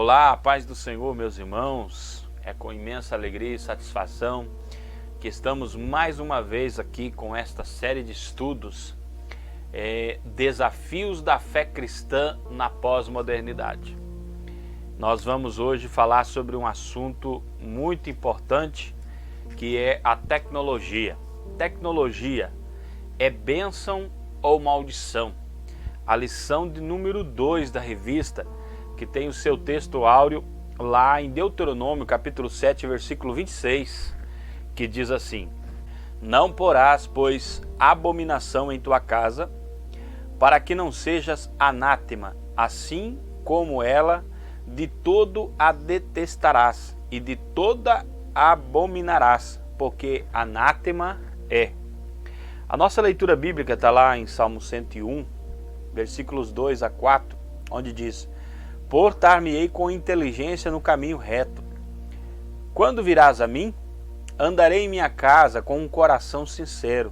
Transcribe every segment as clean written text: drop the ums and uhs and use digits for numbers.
Olá, a paz do Senhor, meus irmãos. É com imensa alegria e satisfação que estamos mais uma vez aqui com esta série de estudos, Desafios da Fé Cristã na Pós-Modernidade. Nós vamos hoje falar sobre um assunto muito importante, que é a tecnologia. Tecnologia é bênção ou maldição? A lição de número 2 da revista, que tem o seu texto áureo lá em Deuteronômio, capítulo 7, versículo 26, que diz assim: Não porás, pois, abominação em tua casa, para que não sejas anátema, assim como ela, de todo a detestarás, e de toda a abominarás, porque anátema é. A nossa leitura bíblica está lá em Salmo 101, versículos 2 a 4, onde diz: Portar-me-ei com inteligência no caminho reto. Quando virás a mim, andarei em minha casa com um coração sincero.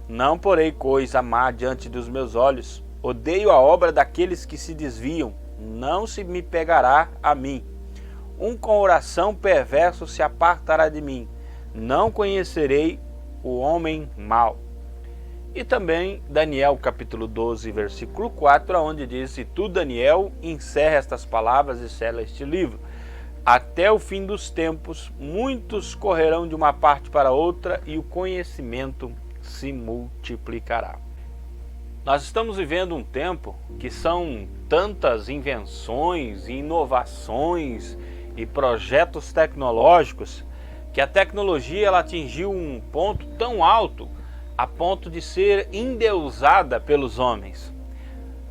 Não porei coisa má diante dos meus olhos. Odeio a obra daqueles que se desviam. Não se me pegará a mim. Um coração perverso se apartará de mim. Não conhecerei o homem mau. E também Daniel capítulo 12, versículo 4, onde diz: E tu, Daniel, encerra estas palavras e sela este livro. Até o fim dos tempos, muitos correrão de uma parte para outra e o conhecimento se multiplicará. Nós estamos vivendo um tempo que são tantas invenções, inovações e projetos tecnológicos que a tecnologia ela atingiu um ponto tão alto a ponto de ser endeusada pelos homens.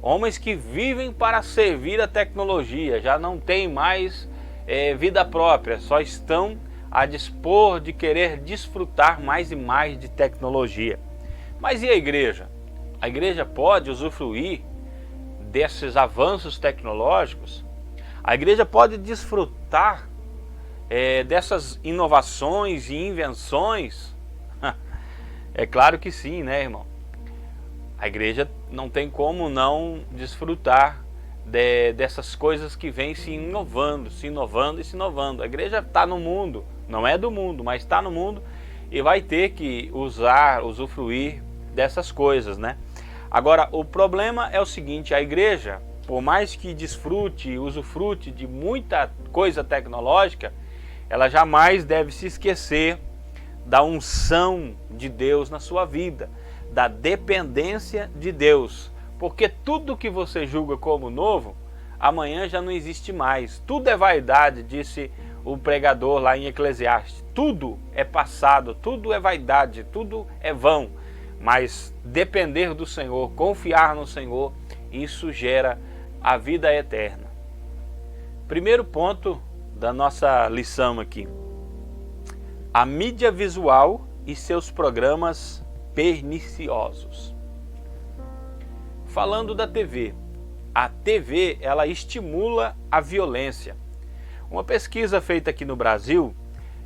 Homens que vivem para servir a tecnologia, já não têm mais vida própria, só estão a dispor de querer desfrutar mais e mais de tecnologia. Mas e a igreja? A igreja pode usufruir desses avanços tecnológicos? A igreja pode desfrutar dessas inovações e invenções? É claro que sim, né, irmão? A igreja não tem como não desfrutar dessas coisas que vêm se inovando. A igreja está no mundo, não é do mundo, mas está no mundo e vai ter que usufruir dessas coisas, né? Agora, o problema é o seguinte: a igreja, por mais que desfrute, usufrute de muita coisa tecnológica, ela jamais deve se esquecer da unção de Deus na sua vida, da dependência de Deus, porque tudo que você julga como novo, amanhã já não existe mais. Tudo é vaidade, disse o pregador lá em Eclesiastes. Tudo é passado, tudo é vaidade, tudo é vão, mas depender do Senhor, confiar no Senhor, isso gera a vida eterna. Primeiro ponto da nossa lição aqui: a mídia visual e seus programas perniciosos. Falando da TV, a TV ela estimula a violência. Uma pesquisa feita aqui no Brasil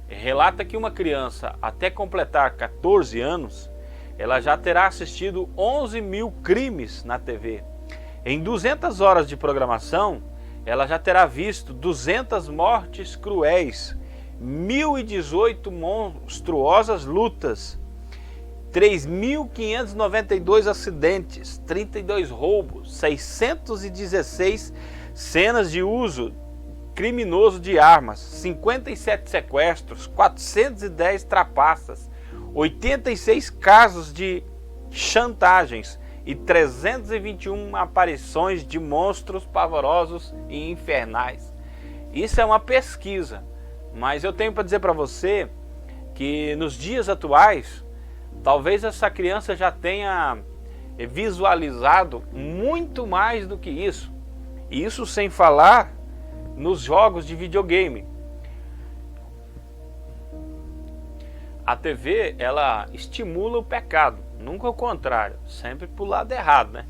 relata que uma criança até completar 14 anos, ela já terá assistido 11 mil crimes na TV. Em 200 horas de programação, ela já terá visto 200 mortes cruéis, 1.018 monstruosas lutas, 3.592 acidentes, 32 roubos, 616 cenas de uso criminoso de armas, 57 sequestros, 410 trapaças, 86 casos de chantagens e 321 aparições de monstros pavorosos e infernais. Isso é uma pesquisa. Mas eu tenho para dizer para você que nos dias atuais, talvez essa criança já tenha visualizado muito mais do que isso. E isso sem falar nos jogos de videogame. A TV, ela estimula o pecado, nunca o contrário, sempre pro lado errado, né?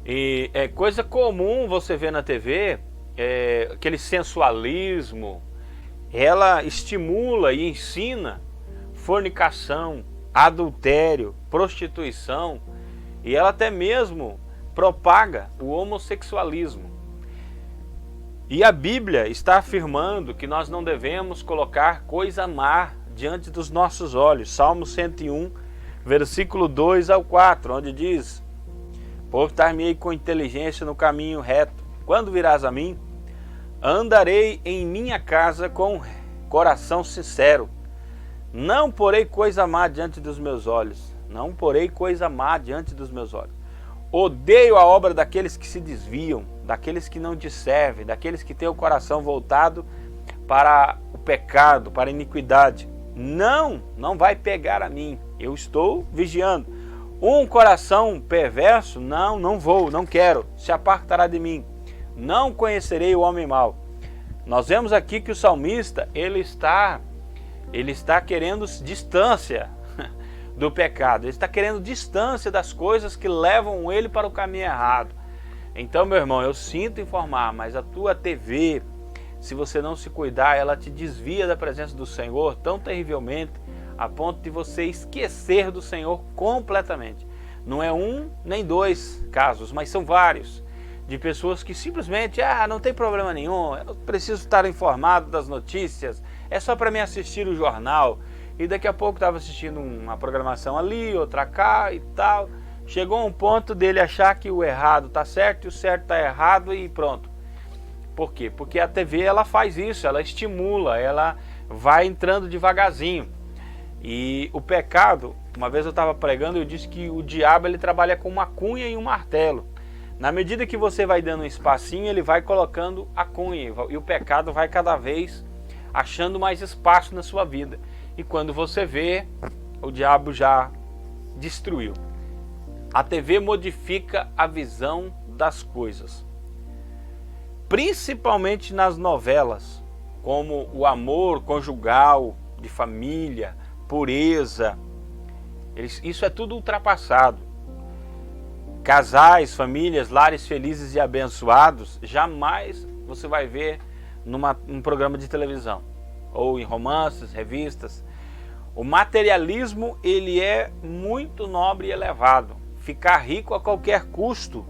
E é coisa comum você ver na TV aquele sensualismo. Ela estimula e ensina fornicação, adultério, prostituição, e ela até mesmo propaga o homossexualismo. E a Bíblia está afirmando que nós não devemos colocar coisa má diante dos nossos olhos. Salmo 101, versículo 2 ao 4, onde diz: portar-me-ei com inteligência no caminho reto. Quando virás a mim, andarei em minha casa com coração sincero. Não porei coisa má diante dos meus olhos. Não porei coisa má diante dos meus olhos. Odeio a obra daqueles que se desviam, daqueles que não te servem, daqueles que têm o coração voltado para o pecado, para a iniquidade. Não vai pegar a mim. Eu estou vigiando. Um coração perverso, não quero. Se apartará de mim. Não conhecerei o homem mau. Nós vemos aqui que o salmista, ele está querendo distância do pecado. Ele está querendo distância das coisas que levam ele para o caminho errado. Então, meu irmão, eu sinto informar, mas a tua TV, se você não se cuidar, ela te desvia da presença do Senhor tão terrivelmente, a ponto de você esquecer do Senhor completamente. Não é um nem dois casos, mas são vários, de pessoas que simplesmente, não tem problema nenhum, eu preciso estar informado das notícias, é só para mim assistir o jornal. E daqui a pouco estava assistindo uma programação ali, outra cá e tal. Chegou um ponto dele achar que o errado está certo e o certo está errado e pronto. Por quê? Porque a TV ela faz isso, ela estimula, ela vai entrando devagarzinho. E o pecado, uma vez eu estava pregando, eu disse que o diabo ele trabalha com uma cunha e um martelo. Na medida que você vai dando um espacinho, ele vai colocando a cunha e o pecado vai cada vez achando mais espaço na sua vida. E quando você vê, o diabo já destruiu. A TV modifica a visão das coisas. Principalmente nas novelas, como o amor conjugal, de família, pureza. Isso é tudo ultrapassado. Casais, famílias, lares felizes e abençoados, jamais você vai ver num programa de televisão. Ou em romances, revistas. O materialismo, ele é muito nobre e elevado. Ficar rico a qualquer custo,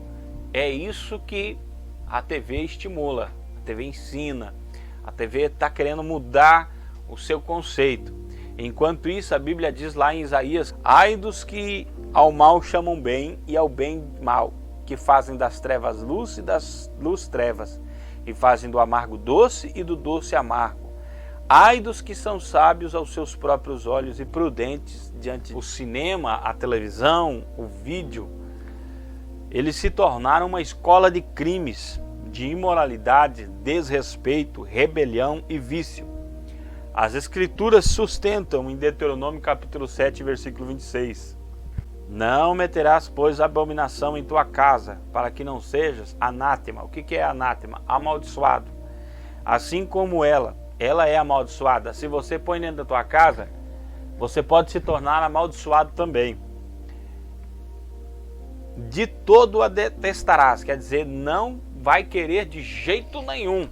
é isso que a TV estimula, a TV ensina. A TV está querendo mudar o seu conceito. Enquanto isso, a Bíblia diz lá em Isaías: ai dos que ao mal chamam bem e ao bem mal, que fazem das trevas luz e das luz trevas, e fazem do amargo doce e do doce amargo. Ai dos que são sábios aos seus próprios olhos e prudentes diante do cinema, a televisão, o vídeo. Eles se tornaram uma escola de crimes, de imoralidade, desrespeito, rebelião e vício. As Escrituras sustentam em Deuteronômio capítulo 7, versículo 26. Não meterás, pois, abominação em tua casa, para que não sejas anátema. O que é anátema? Amaldiçoado. Assim como ela é amaldiçoada. Se você põe dentro da tua casa, você pode se tornar amaldiçoado também. De todo a detestarás, quer dizer, não vai querer de jeito nenhum,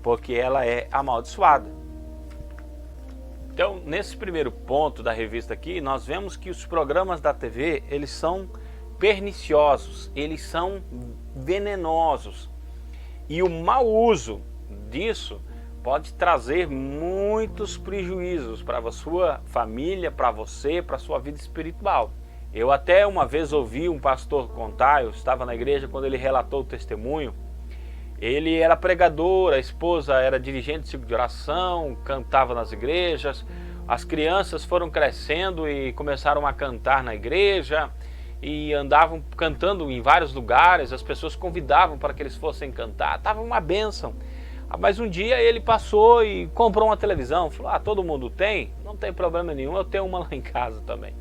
porque ela é amaldiçoada. Então, nesse primeiro ponto da revista aqui, nós vemos que os programas da TV, eles são perniciosos, eles são venenosos. E o mau uso disso pode trazer muitos prejuízos para a sua família, para você, para a sua vida espiritual. Eu até uma vez ouvi um pastor contar, eu estava na igreja quando ele relatou o testemunho. Ele era pregador, a esposa era dirigente de ciclo de oração, cantava nas igrejas. As crianças foram crescendo e começaram a cantar na igreja e andavam cantando em vários lugares. As pessoas convidavam para que eles fossem cantar, estava uma bênção. Mas um dia ele passou e comprou uma televisão. Falou: todo mundo tem? Não tem problema nenhum, eu tenho uma lá em casa também.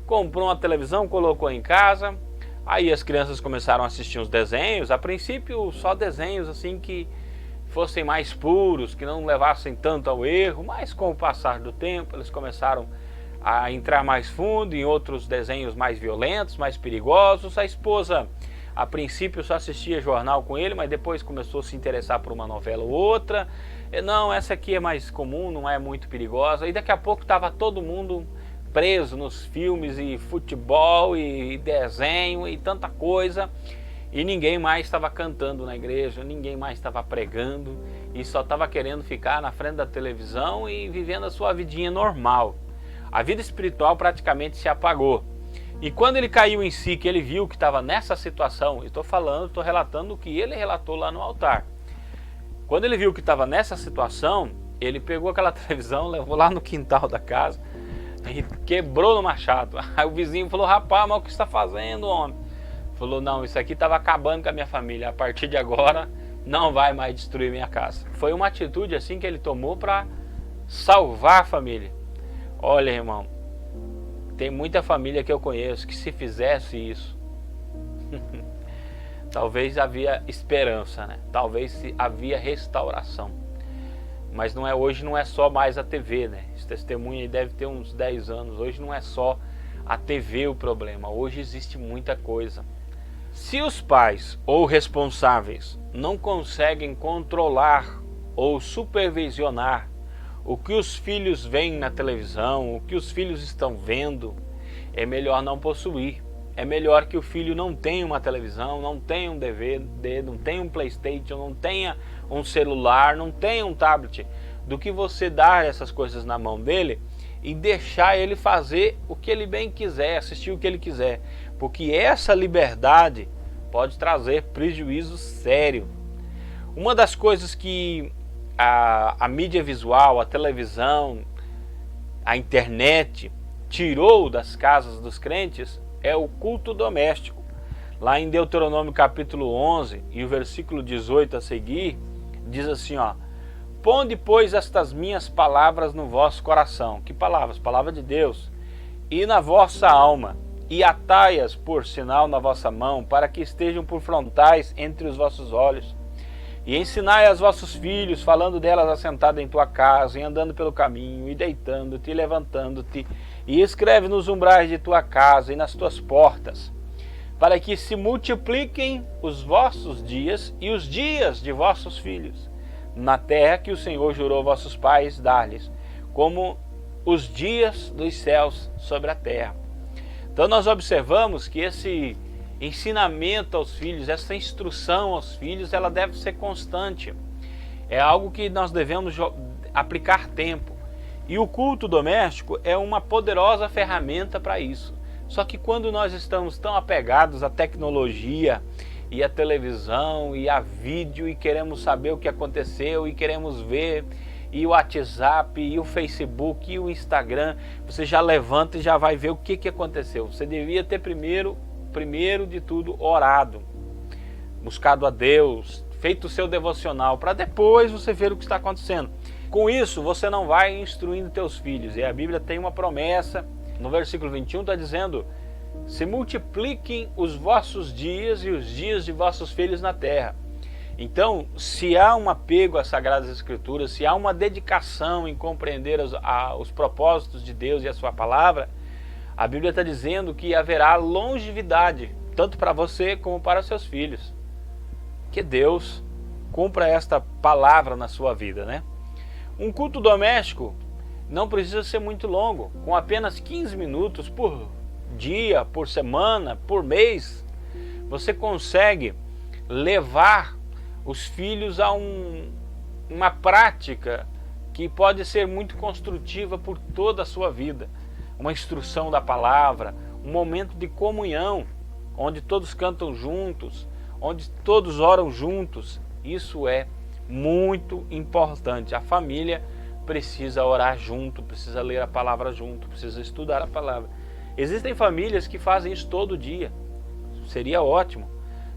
Comprou uma televisão, colocou em casa. Aí as crianças começaram a assistir uns desenhos. A princípio só desenhos assim que fossem mais puros, que não levassem tanto ao erro. Mas com o passar do tempo eles começaram a entrar mais fundo em outros desenhos mais violentos, mais perigosos. A esposa a princípio só assistia jornal com ele, mas depois começou a se interessar por uma novela ou outra. Não, essa aqui é mais comum, não é muito perigosa. E daqui a pouco estava todo mundo preso nos filmes e futebol e desenho e tanta coisa. E ninguém mais estava cantando na igreja, ninguém mais estava pregando e só estava querendo ficar na frente da televisão e vivendo a sua vidinha normal. A vida espiritual praticamente se apagou. E quando ele caiu em si, que ele viu que estava nessa situação, estou relatando o que ele relatou lá no altar. Quando ele viu que estava nessa situação, ele pegou aquela televisão, levou lá no quintal da casa e quebrou no machado. Aí o vizinho falou: rapaz, mas o que você está fazendo, homem? Falou: não, isso aqui estava acabando com a minha família, a partir de agora não vai mais destruir minha casa. Foi uma atitude assim que ele tomou para salvar a família. Olha, irmão, tem muita família que eu conheço que se fizesse isso, talvez havia esperança, né? Talvez havia restauração. Mas não é, hoje não é só mais a TV, né? Esse testemunho aí deve ter uns 10 anos. Hoje não é só a TV o problema, hoje existe muita coisa. Se os pais ou responsáveis não conseguem controlar ou supervisionar o que os filhos veem na televisão, o que os filhos estão vendo, é melhor não possuir. É melhor que o filho não tenha uma televisão, não tenha um DVD, não tenha um PlayStation, não tenha um celular, não tenha um tablet, do que você dar essas coisas na mão dele e deixar ele fazer o que ele bem quiser, assistir o que ele quiser. Porque essa liberdade pode trazer prejuízo sério. Uma das coisas que a mídia visual, a televisão, a internet tirou das casas dos crentes é o culto doméstico. Lá em Deuteronômio capítulo 11 e o versículo 18 a seguir, diz assim, ó: ponde, pois, estas minhas palavras no vosso coração. Que palavras? Palavra de Deus. E na vossa alma, e atai-as por sinal na vossa mão, para que estejam por frontais entre os vossos olhos. E ensinai aos vossos filhos, falando delas assentado em tua casa, e andando pelo caminho, e deitando-te, e levantando-te, e escreve nos umbrais de tua casa e nas tuas portas, para que se multipliquem os vossos dias e os dias de vossos filhos, na terra que o Senhor jurou a vossos pais dar-lhes, como os dias dos céus sobre a terra. Então nós observamos que esse ensinamento aos filhos, essa instrução aos filhos, ela deve ser constante. É algo que nós devemos aplicar tempo. E o culto doméstico é uma poderosa ferramenta para isso. Só que quando nós estamos tão apegados à tecnologia e à televisão e a vídeo e queremos saber o que aconteceu e queremos ver, e o WhatsApp e o Facebook e o Instagram, você já levanta e já vai ver o que aconteceu. Você devia ter primeiro de tudo orado, buscado a Deus, feito o seu devocional, para depois você ver o que está acontecendo. Com isso você não vai instruindo teus filhos. E a Bíblia tem uma promessa, no versículo 21 está dizendo: se multipliquem os vossos dias e os dias de vossos filhos na terra. Então, se há um apego às Sagradas Escrituras, se há uma dedicação em compreender os propósitos de Deus e a sua palavra, a Bíblia está dizendo que haverá longevidade, tanto para você como para os seus filhos. Que Deus cumpra esta palavra na sua vida, né? Um culto doméstico não precisa ser muito longo, com apenas 15 minutos por dia, por semana, por mês, você consegue levar os filhos a uma prática que pode ser muito construtiva por toda a sua vida. Uma instrução da palavra, um momento de comunhão, onde todos cantam juntos, onde todos oram juntos. Isso é muito importante. A família precisa orar junto, precisa ler a palavra junto, precisa estudar a palavra. Existem famílias que fazem isso todo dia. Seria ótimo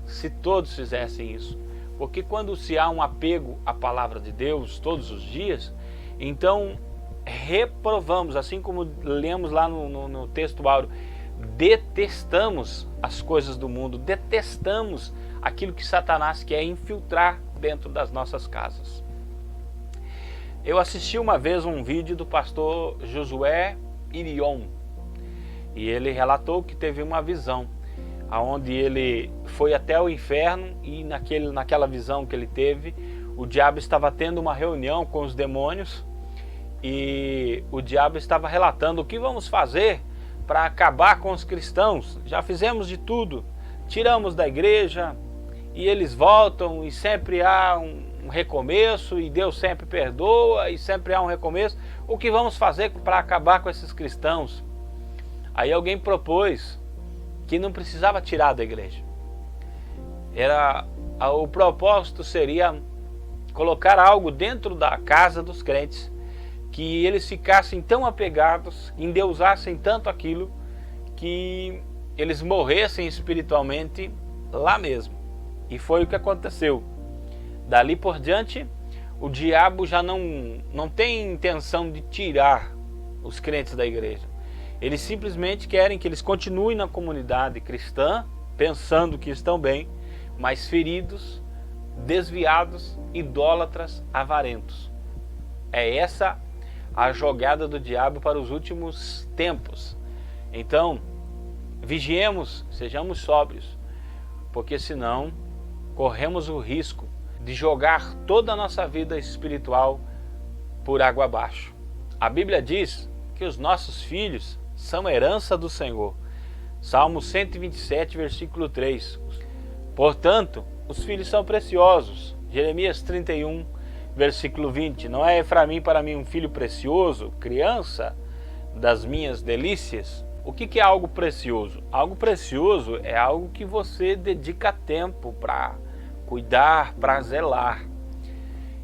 se todos fizessem isso. Porque quando se há um apego à palavra de Deus todos os dias, então reprovamos, assim como lemos lá no texto áureo, detestamos as coisas do mundo, detestamos aquilo que Satanás quer infiltrar dentro das nossas casas. Eu assisti uma vez um vídeo do pastor Josué Irion, e ele relatou que teve uma visão, onde ele foi até o inferno e naquela visão que ele teve, o diabo estava tendo uma reunião com os demônios e o diabo estava relatando: o que vamos fazer para acabar com os cristãos? Já fizemos de tudo, tiramos da igreja, e eles voltam e sempre há um recomeço e Deus sempre perdoa e sempre há um recomeço. O que vamos fazer para acabar com esses cristãos? Aí alguém propôs que não precisava tirar da igreja. O propósito seria colocar algo dentro da casa dos crentes, que eles ficassem tão apegados, endeusassem tanto aquilo, que eles morressem espiritualmente lá mesmo. E foi o que aconteceu. Dali por diante, o diabo já não tem intenção de tirar os crentes da igreja. Eles simplesmente querem que eles continuem na comunidade cristã, pensando que estão bem, mas feridos, desviados, idólatras, avarentos. É essa a jogada do diabo para os últimos tempos. Então, vigiemos, sejamos sóbrios, porque senão corremos o risco de jogar toda a nossa vida espiritual por água abaixo. A Bíblia diz que os nossos filhos são herança do Senhor. Salmo 127, versículo 3. Portanto, os filhos são preciosos. Jeremias 31, versículo 20. Não é para mim um filho precioso, criança das minhas delícias? O que é algo precioso? Algo precioso é algo que você dedica tempo para cuidar, para zelar.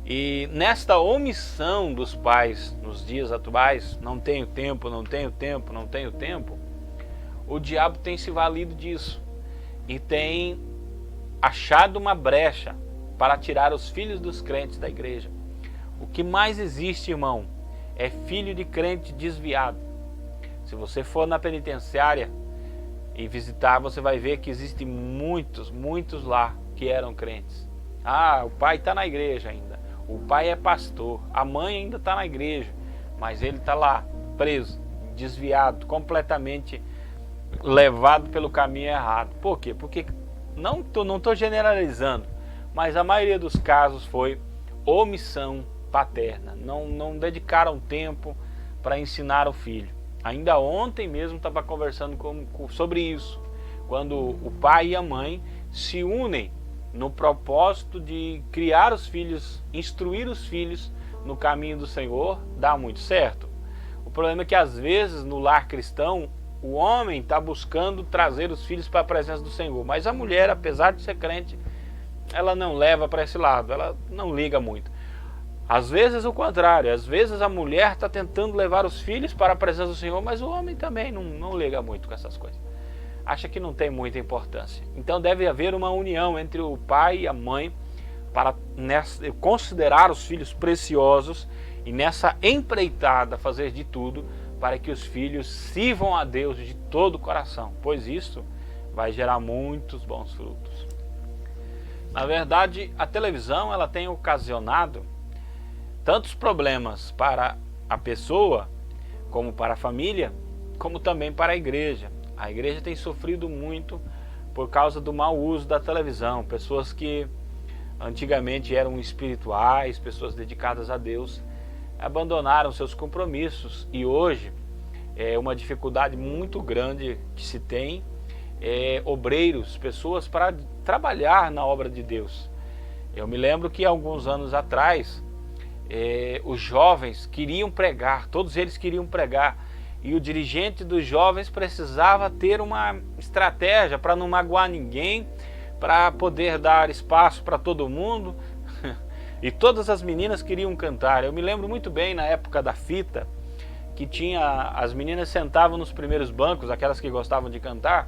E nesta omissão dos pais nos dias atuais, não tenho tempo, o diabo tem se valido disso e tem achado uma brecha para tirar os filhos dos crentes da igreja. O que mais existe, irmão, é filho de crente desviado. Se você for na penitenciária e visitar, você vai ver que existem muitos lá que eram crentes. O pai está na igreja ainda, o pai é pastor, a mãe ainda está na igreja, mas ele está lá, preso, desviado, completamente levado pelo caminho errado. Por quê? Porque não estou generalizando, mas a maioria dos casos foi omissão paterna. Não dedicaram tempo para ensinar o filho. Ainda ontem mesmo estava conversando sobre isso, quando o pai e a mãe se unem no propósito de criar os filhos, instruir os filhos no caminho do Senhor, dá muito certo. O problema é que às vezes no lar cristão o homem está buscando trazer os filhos para a presença do Senhor, mas a mulher, apesar de ser crente, ela não leva para esse lado, ela não liga muito. Às vezes o contrário, às vezes a mulher está tentando levar os filhos para a presença do Senhor, mas o homem também não liga muito com essas coisas. Acha que não tem muita importância. Então deve haver uma união entre o pai e a mãe para considerar os filhos preciosos e nessa empreitada fazer de tudo para que os filhos sirvam a Deus de todo o coração, pois isso vai gerar muitos bons frutos. Na verdade, a televisão ela tem ocasionado tantos problemas para a pessoa, como para a família, como também para a igreja. A igreja tem sofrido muito por causa do mau uso da televisão. Pessoas que antigamente eram espirituais, pessoas dedicadas a Deus, abandonaram seus compromissos e hoje é uma dificuldade muito grande que se tem obreiros, pessoas para trabalhar na obra de Deus. Eu me lembro que alguns anos atrás os jovens queriam pregar, todos eles queriam pregar, e o dirigente dos jovens precisava ter uma estratégia para não magoar ninguém, para poder dar espaço para todo mundo. E todas as meninas queriam cantar. Eu me lembro muito bem na época da fita, que as meninas sentavam nos primeiros bancos, aquelas que gostavam de cantar,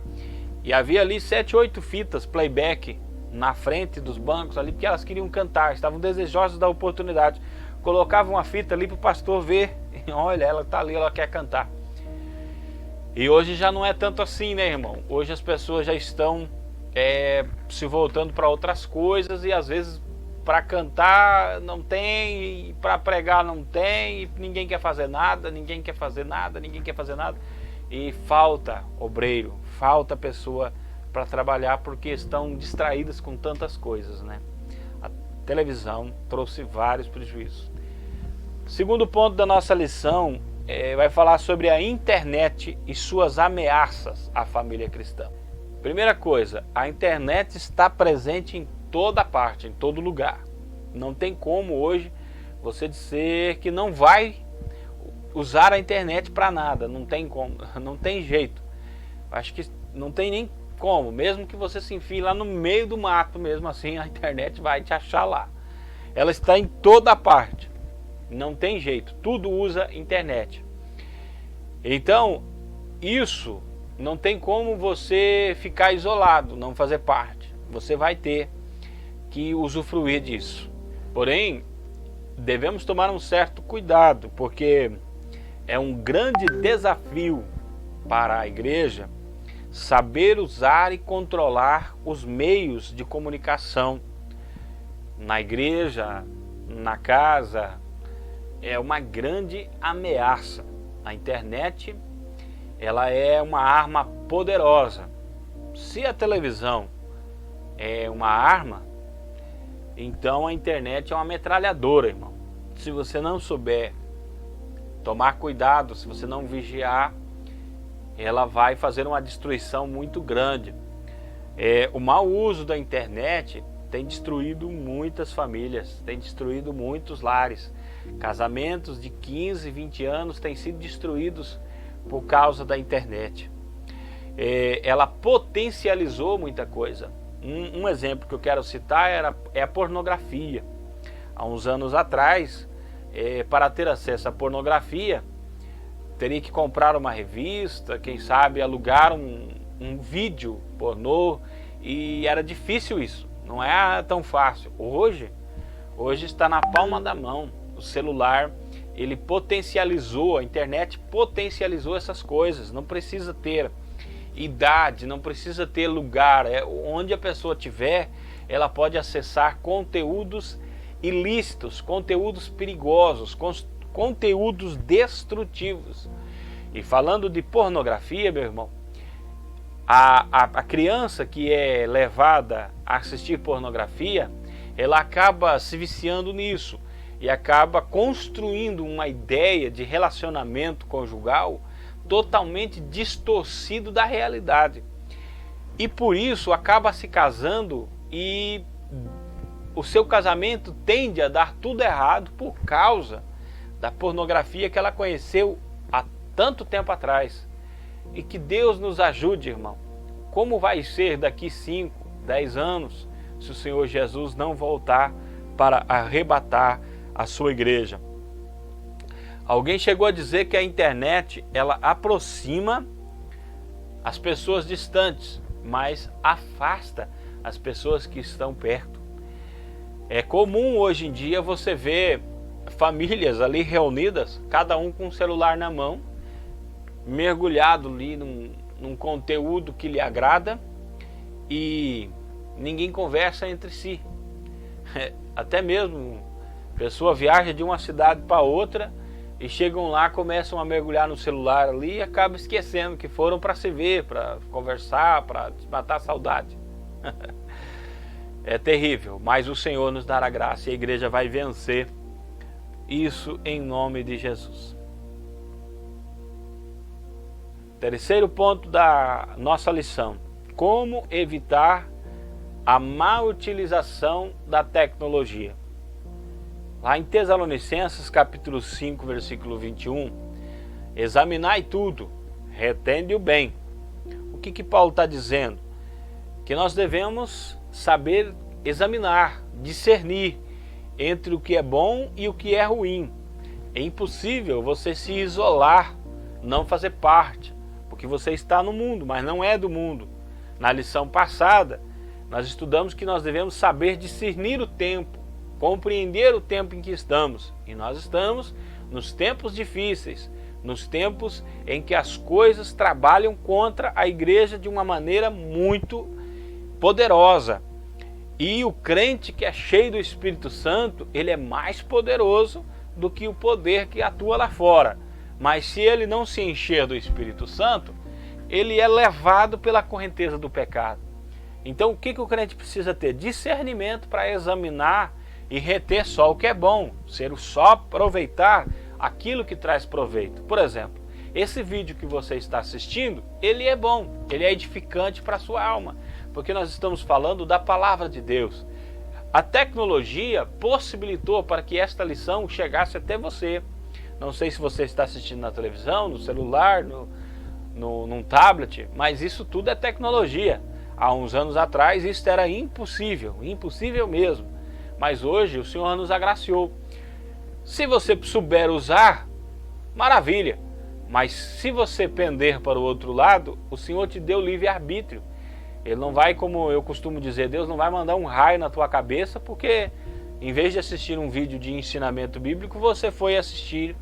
e havia ali 7, 8 fitas playback na frente dos bancos ali, porque elas queriam cantar, estavam desejosas da oportunidade. Colocavam a fita ali para o pastor ver, e olha, ela está ali, ela quer cantar. E hoje já não é tanto assim, né, irmão? Hoje as pessoas já estão se voltando para outras coisas, e às vezes para cantar não tem, e para pregar não tem, e ninguém quer fazer nada, e falta obreiro, falta pessoa para trabalhar, porque estão distraídas com tantas coisas, né? A televisão trouxe vários prejuízos. Segundo ponto da nossa lição vai falar sobre a internet e suas ameaças à família cristã. Primeira coisa, a internet está presente em toda parte, em todo lugar. Não tem como hoje você dizer que não vai usar a internet para nada. Não tem como, não tem jeito. Acho que não tem nem como. Mesmo que você se enfie lá no meio do mato, mesmo assim a internet vai te achar lá. Ela está em toda parte. Não tem jeito. Tudo usa internet. Então, isso não tem como você ficar isolado, não fazer parte. Você vai ter que usufruir disso. Porém, devemos tomar um certo cuidado, porque é um grande desafio para a igreja saber usar e controlar os meios de comunicação na igreja, na casa. É uma grande ameaça. A internet, ela é uma arma poderosa. Se a televisão é uma arma, então a internet é uma metralhadora, irmão. Se você não souber tomar cuidado, se você não vigiar, ela vai fazer uma destruição muito grande. O mau uso da internet tem destruído muitas famílias, tem destruído muitos lares. Casamentos de 15, 20 anos têm sido destruídos por causa da internet. Ela potencializou muita coisa. Um exemplo que eu quero citar é a pornografia. Há uns anos atrás, para ter acesso à pornografia, teria que comprar uma revista, quem sabe alugar um vídeo pornô, e era difícil isso, não é tão fácil. Hoje está na palma da mão. O celular, ele potencializou, a internet potencializou essas coisas. Não precisa ter idade, não precisa ter lugar. Onde a pessoa estiver, ela pode acessar conteúdos ilícitos, conteúdos perigosos, conteúdos destrutivos. E falando de pornografia, meu irmão, a criança que é levada a assistir pornografia, ela acaba se viciando nisso e acaba construindo uma ideia de relacionamento conjugal totalmente distorcido da realidade. E por isso acaba se casando, e o seu casamento tende a dar tudo errado por causa da pornografia que ela conheceu há tanto tempo atrás. E que Deus nos ajude, irmão. Como vai ser daqui 5, 10 anos, se o Senhor Jesus não voltar para arrebatar a sua igreja? Alguém chegou a dizer que a internet, ela aproxima as pessoas distantes, mas afasta as pessoas que estão perto. É comum hoje em dia você ver famílias ali reunidas, cada um com um celular na mão, mergulhado ali num conteúdo que lhe agrada, e ninguém conversa entre si. Até mesmo a pessoa viaja de uma cidade para outra e chegam lá, começam a mergulhar no celular ali e acabam esquecendo que foram para se ver, para conversar, para matar a saudade. É terrível, mas o Senhor nos dará graça e a igreja vai vencer isso em nome de Jesus. Terceiro ponto da nossa lição: como evitar a má utilização da tecnologia. Lá em Tessalonicenses capítulo 5, versículo 21, examinai tudo, retende o bem. O que Paulo está dizendo? Que nós devemos saber examinar, discernir entre o que é bom e o que é ruim. É impossível você se isolar, não fazer parte, porque você está no mundo, mas não é do mundo. Na lição passada, nós estudamos que nós devemos saber discernir o tempo, compreender o tempo em que estamos. E nós estamos nos tempos difíceis, nos tempos em que as coisas trabalham contra a igreja de uma maneira muito poderosa. E o crente que é cheio do Espírito Santo, ele é mais poderoso do que o poder que atua lá fora. Mas se ele não se encher do Espírito Santo, ele é levado pela correnteza do pecado. Então o que o crente precisa ter? Discernimento para examinar e reter só o que é bom, só aproveitar aquilo que traz proveito. Por exemplo, esse vídeo que você está assistindo, ele é bom, ele é edificante para a sua alma, porque nós estamos falando da palavra de Deus. A tecnologia possibilitou para que esta lição chegasse até você. Não sei se você está assistindo na televisão, no celular, num tablet, mas isso tudo é tecnologia. Há uns anos atrás isso era impossível, impossível mesmo. Mas hoje o Senhor nos agraciou. Se você souber usar, maravilha. Mas se você pender para o outro lado, o Senhor te deu livre-arbítrio. Ele não vai, como eu costumo dizer, Deus não vai mandar um raio na tua cabeça, porque em vez de assistir um vídeo de ensinamento bíblico, você foi assistir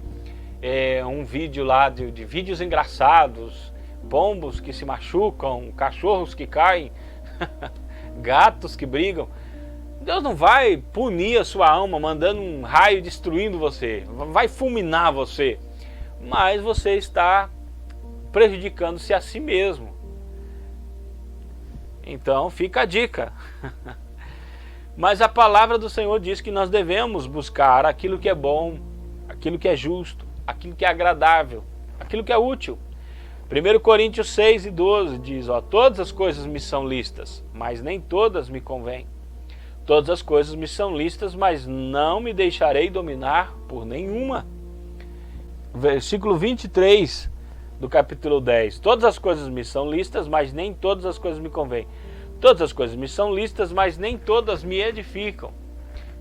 um vídeo lá de vídeos engraçados, pombos que se machucam, cachorros que caem, gatos que brigam. Deus não vai punir a sua alma mandando um raio destruindo você, vai fulminar você, mas você está prejudicando-se a si mesmo. Então fica a dica. Mas a palavra do Senhor diz que nós devemos buscar aquilo que é bom, aquilo que é justo, aquilo que é agradável, aquilo que é útil. 1 Coríntios 6:12 diz, todas as coisas me são lícitas, mas nem todas me convêm. Todas as coisas me são lícitas, mas não me deixarei dominar por nenhuma. Versículo 23 do capítulo 10. Todas as coisas me são lícitas, mas nem todas as coisas me convêm. Todas as coisas me são lícitas, mas nem todas me edificam.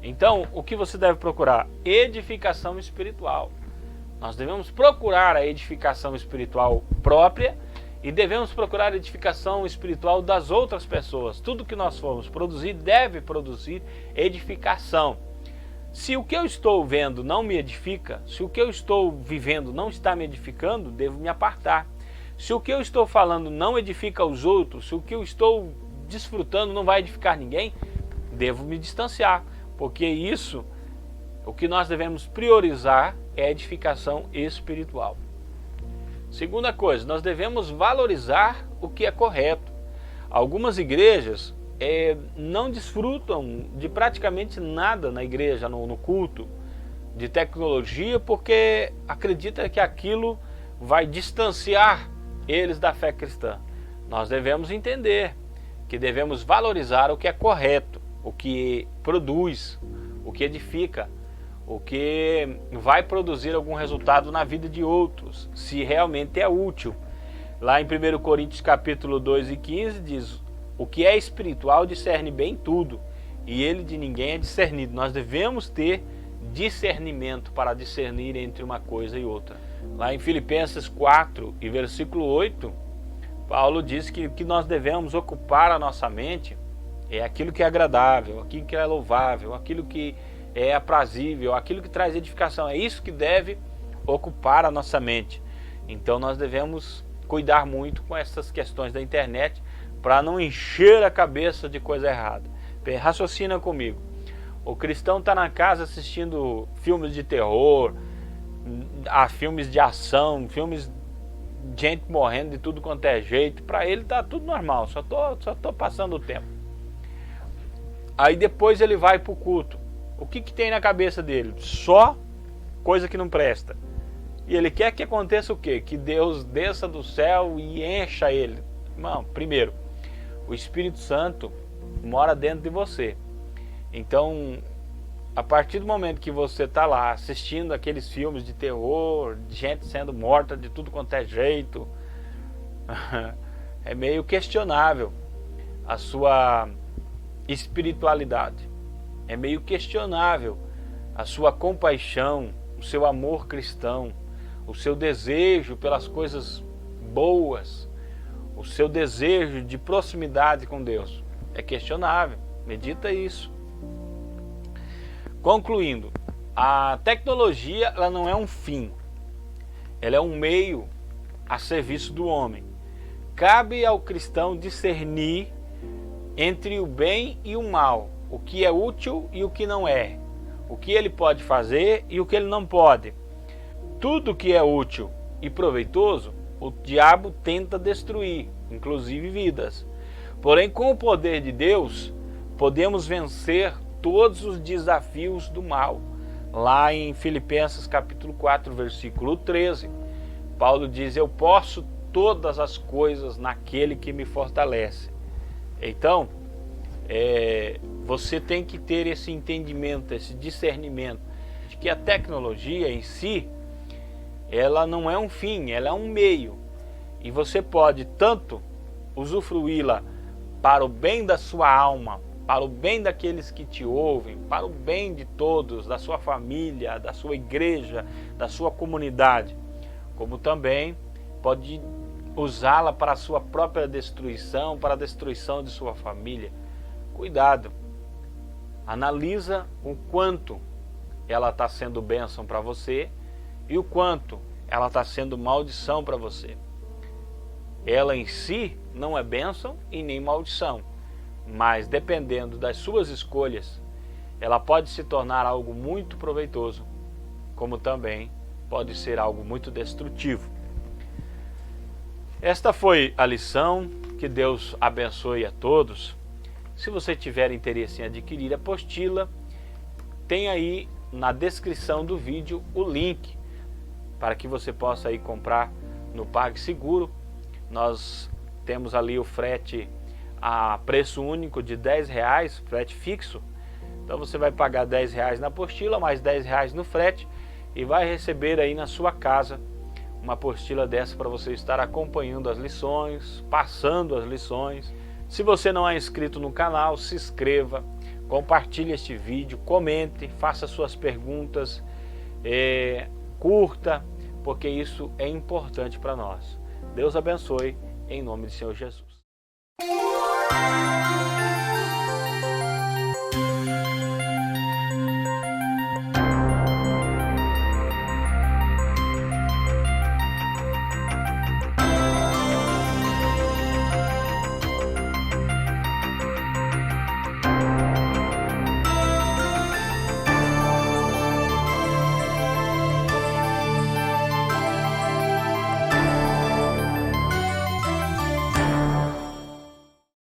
Então, o que você deve procurar? Edificação espiritual. Nós devemos procurar a edificação espiritual própria e devemos procurar a edificação espiritual das outras pessoas. Tudo que nós formos produzir deve produzir edificação. Se o que eu estou vendo não me edifica, se o que eu estou vivendo não está me edificando, devo me apartar. Se o que eu estou falando não edifica os outros, se o que eu estou desfrutando não vai edificar ninguém, devo me distanciar, porque isso, o que nós devemos priorizar é a edificação espiritual. Segunda coisa, nós devemos valorizar o que é correto. Algumas igrejas não desfrutam de praticamente nada na igreja, no culto, de tecnologia, porque acredita que aquilo vai distanciar eles da fé cristã. Nós devemos entender que devemos valorizar o que é correto, o que produz, o que edifica, o que vai produzir algum resultado na vida de outros, se realmente é útil. Lá em 1 Coríntios capítulo 2:15 diz, o que é espiritual discerne bem tudo, e ele de ninguém é discernido. Nós devemos ter discernimento para discernir entre uma coisa e outra. Lá em Filipenses 4 e versículo 8, Paulo diz que o que nós devemos ocupar a nossa mente é aquilo que é agradável, aquilo que é louvável, aquilo que é aprazível, aquilo que traz edificação. É isso que deve ocupar a nossa mente. Então nós devemos cuidar muito com essas questões da internet para não encher a cabeça de coisa errada. Raciocina comigo. O cristão está na casa assistindo filmes de terror, filmes de ação, filmes de gente morrendo de tudo quanto é jeito. Para ele está tudo normal, só tô passando o tempo. Aí depois ele vai para o culto. O que tem na cabeça dele? Só coisa que não presta. E ele quer que aconteça o quê? Que Deus desça do céu e encha ele. Irmão, primeiro, o Espírito Santo mora dentro de você. Então, a partir do momento que você está lá assistindo aqueles filmes de terror, de gente sendo morta de tudo quanto é jeito, é meio questionável a sua espiritualidade. É meio questionável a sua compaixão, o seu amor cristão, o seu desejo pelas coisas boas, o seu desejo de proximidade com Deus. É questionável, medita isso. Concluindo, a tecnologia ela não é um fim, ela é um meio a serviço do homem. Cabe ao cristão discernir entre o bem e o mal, o que é útil e o que não é, o que ele pode fazer e o que ele não pode. Tudo que é útil e proveitoso, o diabo tenta destruir, inclusive vidas. Porém, com o poder de Deus, podemos vencer todos os desafios do mal. Lá em Filipenses capítulo 4, versículo 13, Paulo diz: eu posso todas as coisas naquele que me fortalece. Então, você tem que ter esse entendimento, esse discernimento, de que a tecnologia em si, ela não é um fim, ela é um meio. E você pode tanto usufruí-la para o bem da sua alma, para o bem daqueles que te ouvem, para o bem de todos, da sua família, da sua igreja, da sua comunidade, como também pode usá-la para a sua própria destruição, para a destruição de sua família. Cuidado, analisa o quanto ela está sendo bênção para você e o quanto ela está sendo maldição para você. Ela em si não é bênção e nem maldição, mas dependendo das suas escolhas, ela pode se tornar algo muito proveitoso, como também pode ser algo muito destrutivo. Esta foi a lição, que Deus abençoe a todos. Se você tiver interesse em adquirir a apostila, tem aí na descrição do vídeo o link para que você possa aí comprar no PagSeguro. Nós temos ali o frete a preço único de R$10, frete fixo. Então você vai pagar R$10 na apostila, mais R$10 no frete, e vai receber aí na sua casa uma apostila dessa para você estar acompanhando as lições, passando as lições. Se você não é inscrito no canal, se inscreva, compartilhe este vídeo, comente, faça suas perguntas, curta, porque isso é importante para nós. Deus abençoe, em nome do Senhor Jesus.